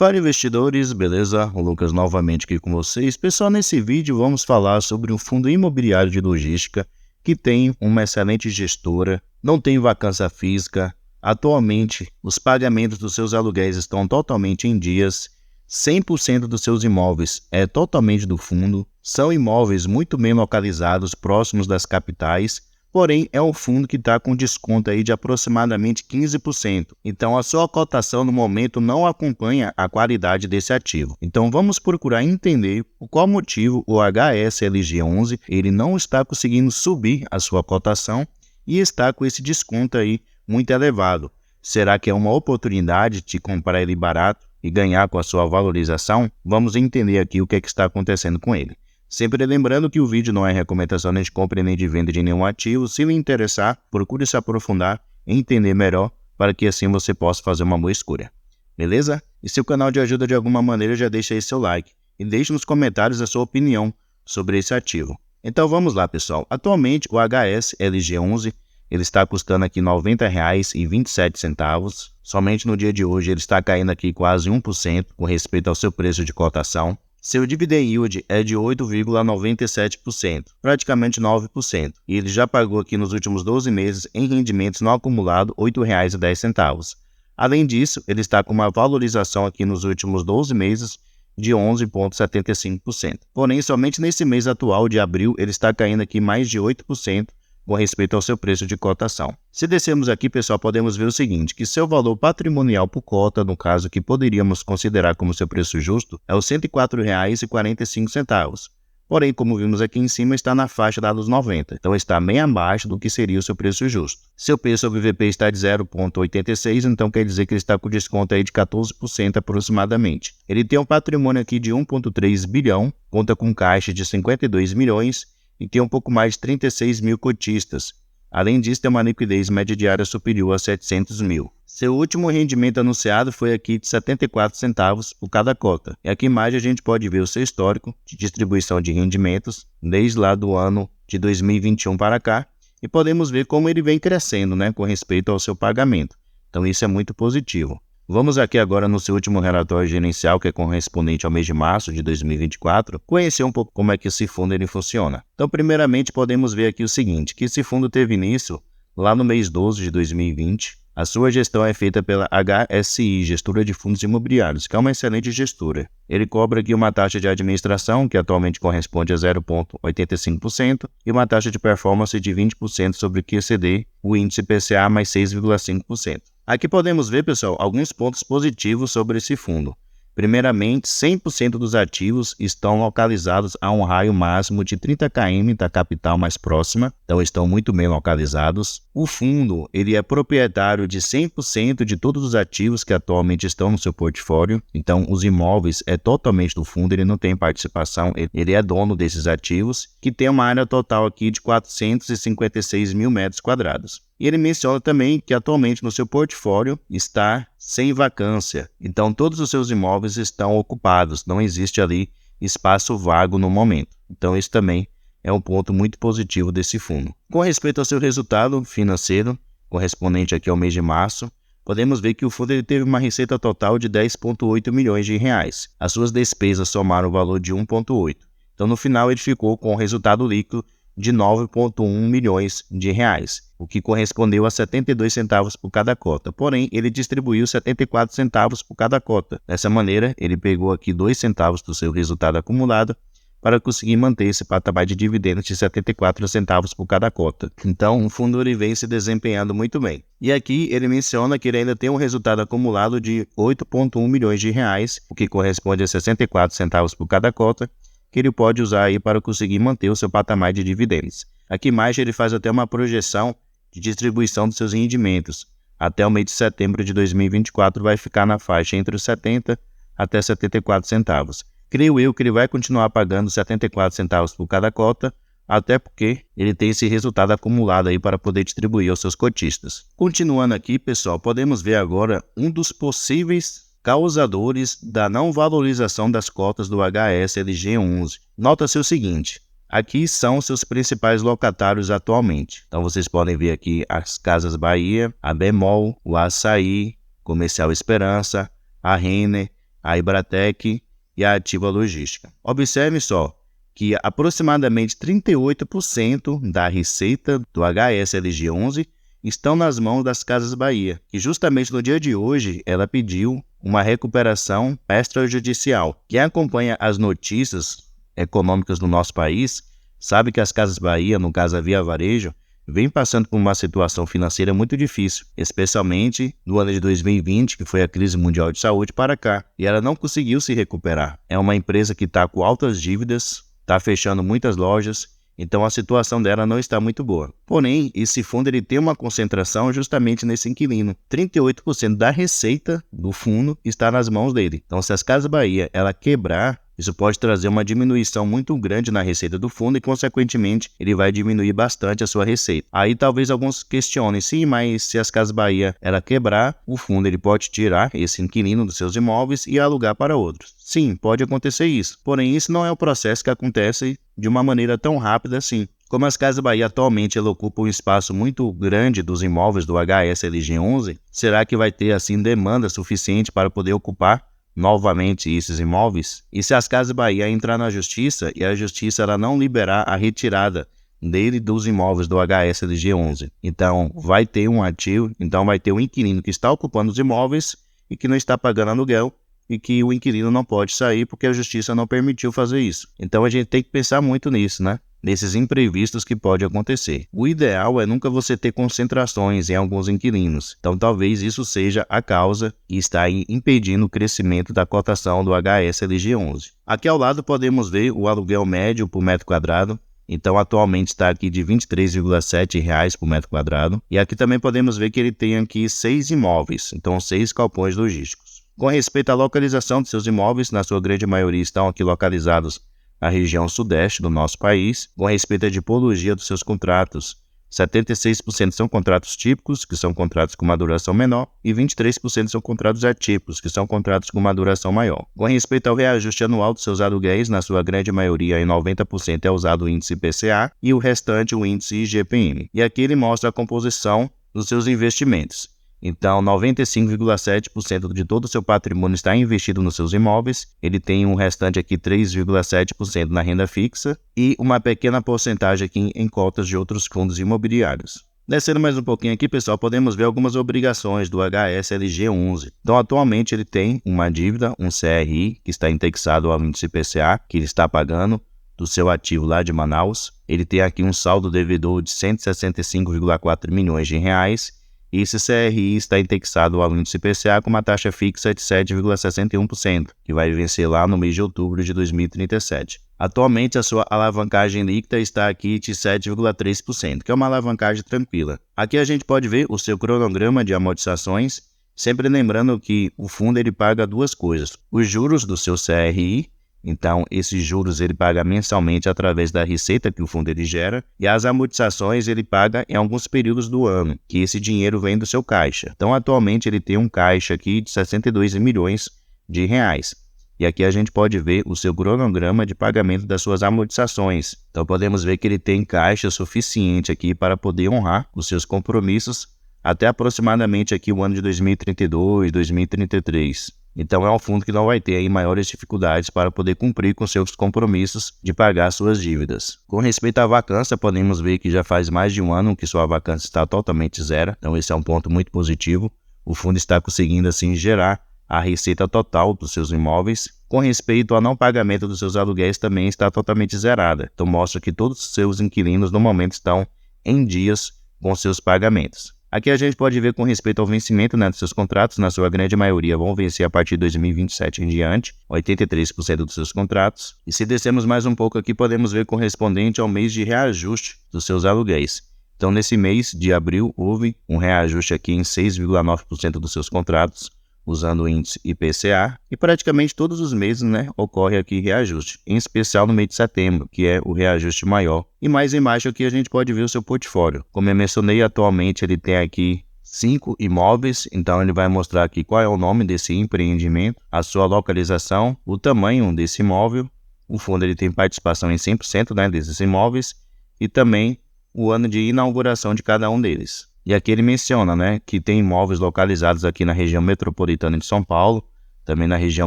Fala investidores, beleza? O Lucas novamente aqui com vocês. Pessoal, nesse vídeo vamos falar sobre um fundo imobiliário de logística que tem uma excelente gestora, não tem vacância física. Atualmente, os pagamentos dos seus aluguéis estão totalmente em dias, 100% dos seus imóveis é totalmente do fundo, são imóveis muito bem localizados, próximos das capitais. Porém, é um fundo que está com desconto aí de aproximadamente 15%. Então, a sua cotação no momento não acompanha a qualidade desse ativo. Então, vamos procurar entender por qual motivo o HSLG11 ele não está conseguindo subir a sua cotação e está com esse desconto aí muito elevado. Será que é uma oportunidade de comprar ele barato e ganhar com a sua valorização? Vamos entender aqui o que está acontecendo com ele. Sempre lembrando que o vídeo não é recomendação nem de compra nem de venda de nenhum ativo. Se lhe interessar, procure se aprofundar e entender melhor para que assim você possa fazer uma boa escolha. Beleza? E se o canal te ajuda de alguma maneira, já deixa aí seu like e deixe nos comentários a sua opinião sobre esse ativo. Então vamos lá, pessoal. Atualmente o HSLG11 ele está custando aqui R$ 90,27. Somente no dia de hoje ele está caindo aqui quase 1% com respeito ao seu preço de cotação. Seu dividend yield é de 8,97%, praticamente 9%, e ele já pagou aqui nos últimos 12 meses em rendimentos no acumulado R$ 8,10. Além disso, ele está com uma valorização aqui nos últimos 12 meses de 11,75%. Porém, somente nesse mês atual de abril, ele está caindo aqui mais de 8%, com respeito ao seu preço de cotação. Se descermos aqui, pessoal, podemos ver o seguinte, que seu valor patrimonial por cota, no caso que poderíamos considerar como seu preço justo, é os R$ 104,45. Porém, como vimos aqui em cima, está na faixa dos 90, então está bem abaixo do que seria o seu preço justo. Seu P sobre VP está de 0,86, então quer dizer que ele está com desconto aí de 14% aproximadamente. Ele tem um patrimônio aqui de 1,3 bilhão, conta com caixa de 52 milhões, e tem um pouco mais de 36 mil cotistas. Além disso, tem uma liquidez média diária superior a 700 mil. Seu último rendimento anunciado foi aqui de 74 centavos por cada cota. E aqui embaixo a gente pode ver o seu histórico de distribuição de rendimentos desde lá do ano de 2021 para cá. E podemos ver como ele vem crescendo, com respeito ao seu pagamento. Então isso é muito positivo. Vamos aqui agora no seu último relatório gerencial, que é correspondente ao mês de março de 2024, conhecer um pouco como é que esse fundo ele funciona. Então, primeiramente, podemos ver aqui o seguinte, que esse fundo teve início lá no mês 12 de 2020. A sua gestão é feita pela HSI, Gestora de Fundos Imobiliários, que é uma excelente gestora. Ele cobra aqui uma taxa de administração, que atualmente corresponde a 0,85%, e uma taxa de performance de 20% sobre o QCD, o índice PCA mais 6,5%. Aqui podemos ver, pessoal, alguns pontos positivos sobre esse fundo. Primeiramente, 100% dos ativos estão localizados a um raio máximo de 30 km da capital mais próxima, então estão muito bem localizados. O fundo ele é proprietário de 100% de todos os ativos que atualmente estão no seu portfólio, então os imóveis é totalmente do fundo, ele não tem participação, ele é dono desses ativos, que tem uma área total aqui de 456 mil metros quadrados. E ele menciona também que atualmente no seu portfólio está sem vacância. Então todos os seus imóveis estão ocupados, não existe ali espaço vago no momento. Então esse também é um ponto muito positivo desse fundo. Com respeito ao seu resultado financeiro, correspondente aqui ao mês de março, podemos ver que o fundo ele teve uma receita total de 10,8 milhões de reais. As suas despesas somaram o valor de 1,8. Então no final ele ficou com o resultado líquido de 9,1 milhões de reais, o que correspondeu a 72 centavos por cada cota. Porém, ele distribuiu 74 centavos por cada cota. Dessa maneira, ele pegou aqui 2 centavos do seu resultado acumulado para conseguir manter esse patamar de dividendos de 74 centavos por cada cota. Então, o fundo ele vem se desempenhando muito bem. E aqui ele menciona que ele ainda tem um resultado acumulado de 8,1 milhões de reais, o que corresponde a 64 centavos por cada cota, que ele pode usar aí para conseguir manter o seu patamar de dividendos. Aqui mais ele faz até uma projeção de distribuição dos seus rendimentos. Até o mês de setembro de 2024 vai ficar na faixa entre os 70 até 74 centavos. Creio eu que ele vai continuar pagando 74 centavos por cada cota, até porque ele tem esse resultado acumulado aí para poder distribuir aos seus cotistas. Continuando aqui, pessoal, podemos ver agora um dos possíveis causadores da não valorização das cotas do HSLG11. Nota-se o seguinte, aqui são seus principais locatários atualmente. Então vocês podem ver aqui as Casas Bahia, a Bemol, o Açaí, Comercial Esperança, a Renner a Ibratec e a Ativa Logística. Observe só que aproximadamente 38% da receita do HSLG 11 estão nas mãos das Casas Bahia, que justamente no dia de hoje ela pediu uma recuperação extrajudicial. Quem acompanha as notícias econômicas do nosso país sabe que as Casas Bahia, no caso a Via Varejo, vem passando por uma situação financeira muito difícil, especialmente no ano de 2020, que foi a crise mundial de saúde para cá, e ela não conseguiu se recuperar. É uma empresa que está com altas dívidas, está fechando muitas lojas, então a situação dela não está muito boa. Porém, esse fundo ele tem uma concentração justamente nesse inquilino. 38% da receita do fundo está nas mãos dele. Então, se as Casas Bahia ela quebrar, isso pode trazer uma diminuição muito grande na receita do fundo e, consequentemente, ele vai diminuir bastante a sua receita. Aí talvez alguns questionem, sim, mas se as Casas Bahia ela quebrar, o fundo ele pode tirar esse inquilino dos seus imóveis e alugar para outros. Sim, pode acontecer isso. Porém, isso não é um processo que acontece de uma maneira tão rápida assim. Como as Casas Bahia atualmente ela ocupa um espaço muito grande dos imóveis do HSLG 11, será que vai ter assim demanda suficiente para poder ocupar novamente esses imóveis? E se as Casas Bahia entrar na justiça e a justiça ela não liberar a retirada dele dos imóveis do HSLG 11, então vai ter um ativo, então vai ter um inquilino que está ocupando os imóveis e que não está pagando aluguel e que o inquilino não pode sair porque a justiça não permitiu fazer isso. Então a gente tem que pensar muito nisso, né? Nesses imprevistos que pode acontecer. O ideal é nunca você ter concentrações em alguns inquilinos. Então talvez isso seja a causa que está impedindo o crescimento da cotação do HSLG 11. Aqui ao lado podemos ver o aluguel médio por metro quadrado. Então atualmente está aqui de R$ 23,7 por metro quadrado. E aqui também podemos ver que ele tem aqui 6 imóveis, então 6 galpões logísticos. Com respeito à localização de seus imóveis, na sua grande maioria estão aqui localizados na região sudeste do nosso país. Com respeito à tipologia dos seus contratos, 76% são contratos típicos, que são contratos com uma duração menor, e 23% são contratos atípicos, que são contratos com uma duração maior. Com respeito ao reajuste anual dos seus aluguéis, na sua grande maioria, em 90% é usado o índice IPCA e o restante o índice IGPM. E aqui ele mostra a composição dos seus investimentos. Então, 95,7% de todo o seu patrimônio está investido nos seus imóveis. Ele tem um restante aqui 3,7% na renda fixa e uma pequena porcentagem aqui em cotas de outros fundos imobiliários. Descendo mais um pouquinho aqui, pessoal, podemos ver algumas obrigações do HSLG 11. Então, atualmente ele tem uma dívida, um CRI, que está indexado ao índice IPCA, que ele está pagando do seu ativo lá de Manaus. Ele tem aqui um saldo devedor de 165,4 milhões de reais. E esse CRI está indexado ao índice IPCA com uma taxa fixa de 7,61%, que vai vencer lá no mês de outubro de 2037. Atualmente, a sua alavancagem líquida está aqui de 7,3%, que é uma alavancagem tranquila. Aqui a gente pode ver o seu cronograma de amortizações, sempre lembrando que o fundo ele paga duas coisas: os juros do seu CRI. Então, esses juros ele paga mensalmente através da receita que o fundo ele gera, e as amortizações ele paga em alguns períodos do ano, que esse dinheiro vem do seu caixa. Então, atualmente ele tem um caixa aqui de 62 milhões de reais. E aqui a gente pode ver o seu cronograma de pagamento das suas amortizações. Então, podemos ver que ele tem caixa suficiente aqui para poder honrar os seus compromissos até aproximadamente aqui o ano de 2032, 2033. Então é um fundo que não vai ter aí maiores dificuldades para poder cumprir com seus compromissos de pagar suas dívidas. Com respeito à vacância, podemos ver que já faz mais de um ano que sua vacância está totalmente zero, então esse é um ponto muito positivo. O fundo está conseguindo assim gerar a receita total dos seus imóveis. Com respeito ao não pagamento dos seus aluguéis, também está totalmente zerada. Então mostra que todos os seus inquilinos no momento estão em dias com seus pagamentos. Aqui a gente pode ver com respeito ao vencimento dos seus contratos, na sua grande maioria vão vencer a partir de 2027 em diante, 83% dos seus contratos. E se descermos mais um pouco aqui, podemos ver correspondente ao mês de reajuste dos seus aluguéis. Então, nesse mês de abril, houve um reajuste aqui em 6,9% dos seus contratos, usando o índice IPCA, e praticamente todos os meses, ocorre aqui reajuste, em especial no mês de setembro, que é o reajuste maior. E mais embaixo aqui a gente pode ver o seu portfólio. Como eu mencionei, atualmente ele tem aqui 5 imóveis, então ele vai mostrar aqui qual é o nome desse empreendimento, a sua localização, o tamanho desse imóvel, o fundo ele tem participação em 100% desses imóveis, e também o ano de inauguração de cada um deles. E aqui ele menciona que tem imóveis localizados aqui na região metropolitana de São Paulo, também na região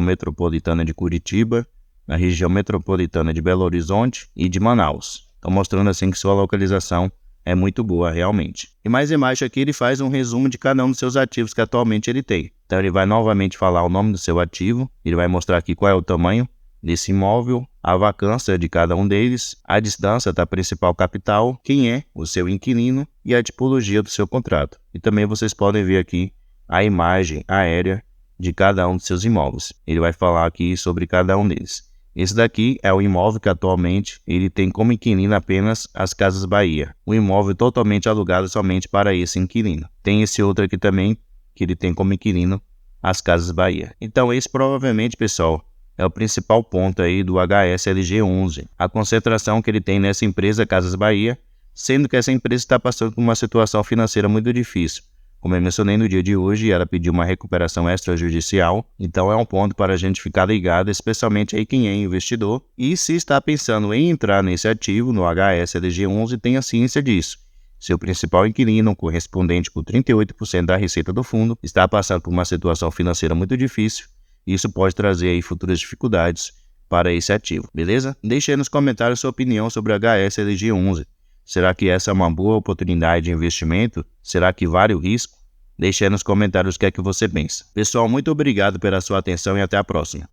metropolitana de Curitiba, na região metropolitana de Belo Horizonte e de Manaus. Então mostrando assim que sua localização é muito boa realmente. E mais embaixo aqui ele faz um resumo de cada um dos seus ativos que atualmente ele tem. Então ele vai novamente falar o nome do seu ativo, ele vai mostrar aqui qual é o tamanho desse imóvel, a vacância de cada um deles, a distância da principal capital, quem é o seu inquilino e a tipologia do seu contrato. E também vocês podem ver aqui a imagem aérea de cada um dos seus imóveis. Ele vai falar aqui sobre cada um deles. Esse daqui é o imóvel que atualmente ele tem como inquilino apenas as Casas Bahia. Um imóvel totalmente alugado somente para esse inquilino. Tem esse outro aqui também que ele tem como inquilino as Casas Bahia. Então esse provavelmente, pessoal, é o principal ponto aí do HSLG 11. A concentração que ele tem nessa empresa Casas Bahia, sendo que essa empresa está passando por uma situação financeira muito difícil. Como eu mencionei no dia de hoje, ela pediu uma recuperação extrajudicial, então é um ponto para a gente ficar ligado, especialmente aí quem é investidor. E se está pensando em entrar nesse ativo, no HSLG 11, tenha ciência disso. Seu principal inquilino, correspondente por 38% da receita do fundo, está passando por uma situação financeira muito difícil. Isso pode trazer aí futuras dificuldades para esse ativo, beleza? Deixe aí nos comentários sua opinião sobre o HSLG 11. Será que essa é uma boa oportunidade de investimento? Será que vale o risco? Deixe aí nos comentários o que é que você pensa. Pessoal, muito obrigado pela sua atenção e até a próxima.